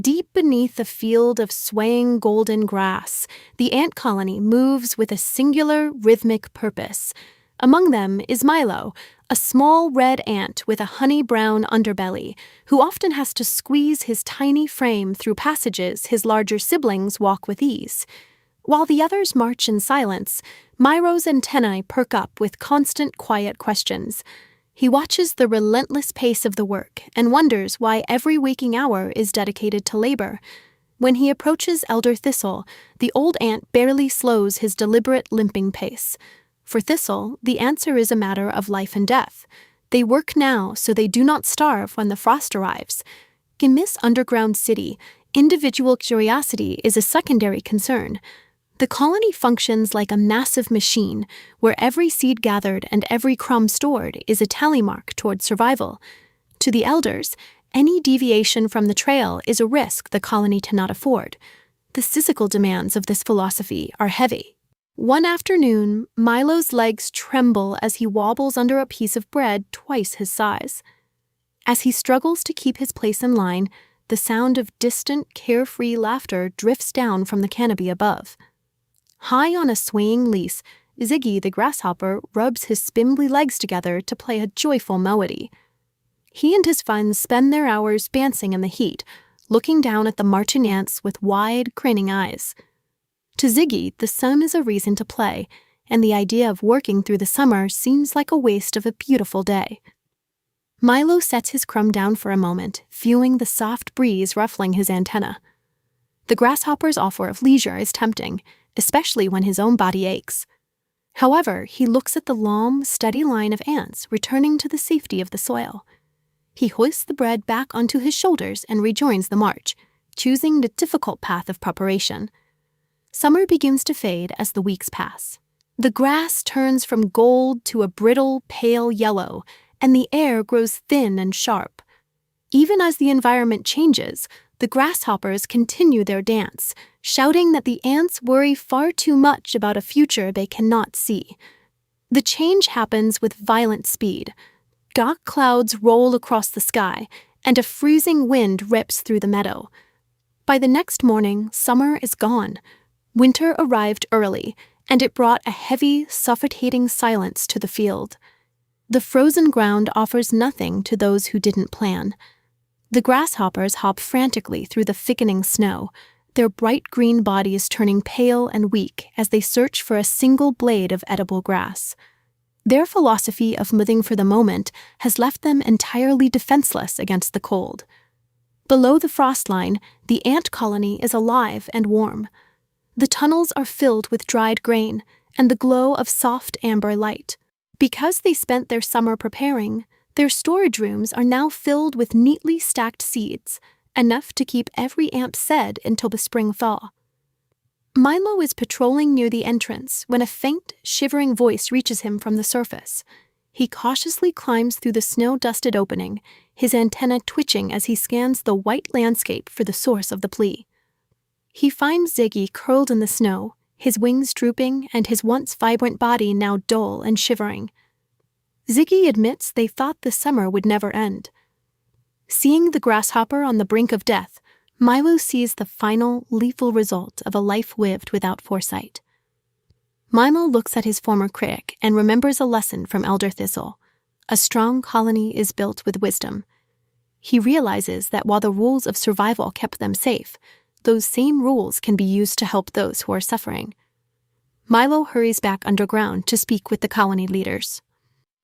Deep beneath a field of swaying golden grass, the ant colony moves with a singular, rhythmic purpose. Among them is Milo, a small red ant with a honey-brown underbelly, who often has to squeeze his tiny frame through passages his larger siblings walk with ease. While the others march in silence, Milo's antennae perk up with constant, quiet questions. He watches the relentless pace of the work and wonders why every waking hour is dedicated to labor. When he approaches Elder Thistle, the old ant barely slows his deliberate limping pace. For Thistle, the answer is a matter of life and death. They work now so they do not starve when the frost arrives. In this underground city, individual curiosity is a secondary concern. The colony functions like a massive machine, where every seed gathered and every crumb stored is a tally mark toward survival. To the elders, any deviation from the trail is a risk the colony cannot afford. The physical demands of this philosophy are heavy. One afternoon, Milo's legs tremble as he wobbles under a piece of bread twice his size. As he struggles to keep his place in line, the sound of distant, carefree laughter drifts down from the canopy above. High on a swaying leaf, Ziggy the grasshopper rubs his spindly legs together to play a joyful melody. He and his friends spend their hours dancing in the heat, looking down at the marching ants with wide, craning eyes. To Ziggy, the sun is a reason to play, and the idea of working through the summer seems like a waste of a beautiful day. Milo sets his crumb down for a moment, feeling the soft breeze ruffling his antenna. The grasshopper's offer of leisure is tempting, especially when his own body aches. However, he looks at the long, steady line of ants returning to the safety of the soil. He hoists the bread back onto his shoulders and rejoins the march, choosing the difficult path of preparation. Summer begins to fade as the weeks pass. The grass turns from gold to a brittle, pale yellow, and the air grows thin and sharp. Even as the environment changes, the grasshoppers continue their dance, shouting that the ants worry far too much about a future they cannot see. The change happens with violent speed. Dark clouds roll across the sky, and a freezing wind rips through the meadow. By the next morning, summer is gone. Winter arrived early, and it brought a heavy, suffocating silence to the field. The frozen ground offers nothing to those who didn't plan. The grasshoppers hop frantically through the thickening snow, their bright green bodies turning pale and weak as they search for a single blade of edible grass. Their philosophy of living for the moment has left them entirely defenseless against the cold. Below the frost line, the ant colony is alive and warm. The tunnels are filled with dried grain and the glow of soft amber light. Because they spent their summer preparing, their storage rooms are now filled with neatly stacked seeds, enough to keep every ant fed until the spring thaw. Milo is patrolling near the entrance when a faint, shivering voice reaches him from the surface. He cautiously climbs through the snow-dusted opening, his antenna twitching as he scans the white landscape for the source of the plea. He finds Ziggy curled in the snow, his wings drooping and his once vibrant body now dull and shivering. Ziggy admits they thought the summer would never end. Seeing the grasshopper on the brink of death, Milo sees the final, lethal result of a life lived without foresight. Milo looks at his former critic and remembers a lesson from Elder Thistle. A strong colony is built with wisdom. He realizes that while the rules of survival kept them safe, those same rules can be used to help those who are suffering. Milo hurries back underground to speak with the colony leaders.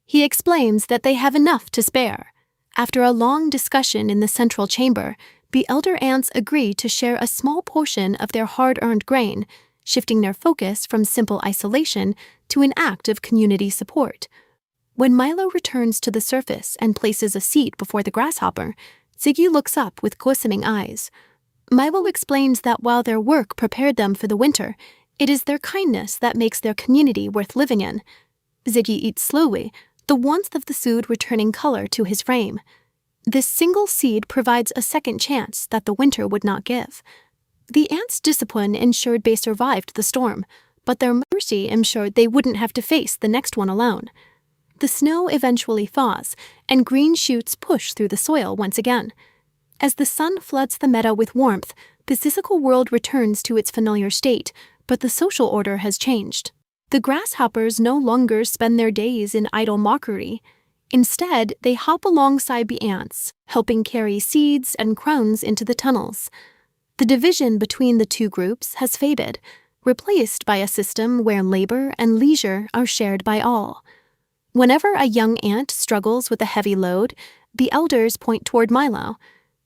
He explains that they have enough to spare. After a long discussion in the central chamber, the elder ants agree to share a small portion of their hard-earned grain, shifting their focus from simple isolation to an act of community support. When Milo returns to the surface and places a seat before the grasshopper, Ziggy looks up with glistening eyes. Milo explains that while their work prepared them for the winter, it is their kindness that makes their community worth living in. Ziggy eats slowly, the warmth of the food returning color to his frame. This single seed provides a second chance that the winter would not give. The ants' discipline ensured they survived the storm, but their mercy ensured they wouldn't have to face the next one alone. The snow eventually thaws, and green shoots push through the soil once again. As the sun floods the meadow with warmth, the physical world returns to its familiar state, but the social order has changed. The grasshoppers no longer spend their days in idle mockery. Instead, they hop alongside the ants, helping carry seeds and crumbs into the tunnels. The division between the two groups has faded, replaced by a system where labor and leisure are shared by all. Whenever a young ant struggles with a heavy load, the elders point toward Milo.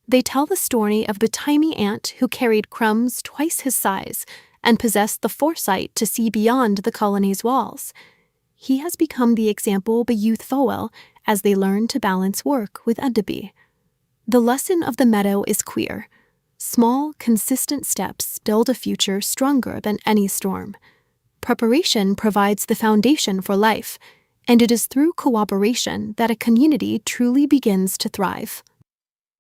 They tell the story of the tiny ant who carried crumbs twice his size and possessed the foresight to see beyond the colony's walls. He has become the example the youth follow as they learn to balance work with Adabi. The lesson of the meadow is clear. Small, consistent steps build a future stronger than any storm. Preparation provides the foundation for life, and it is through cooperation that a community truly begins to thrive.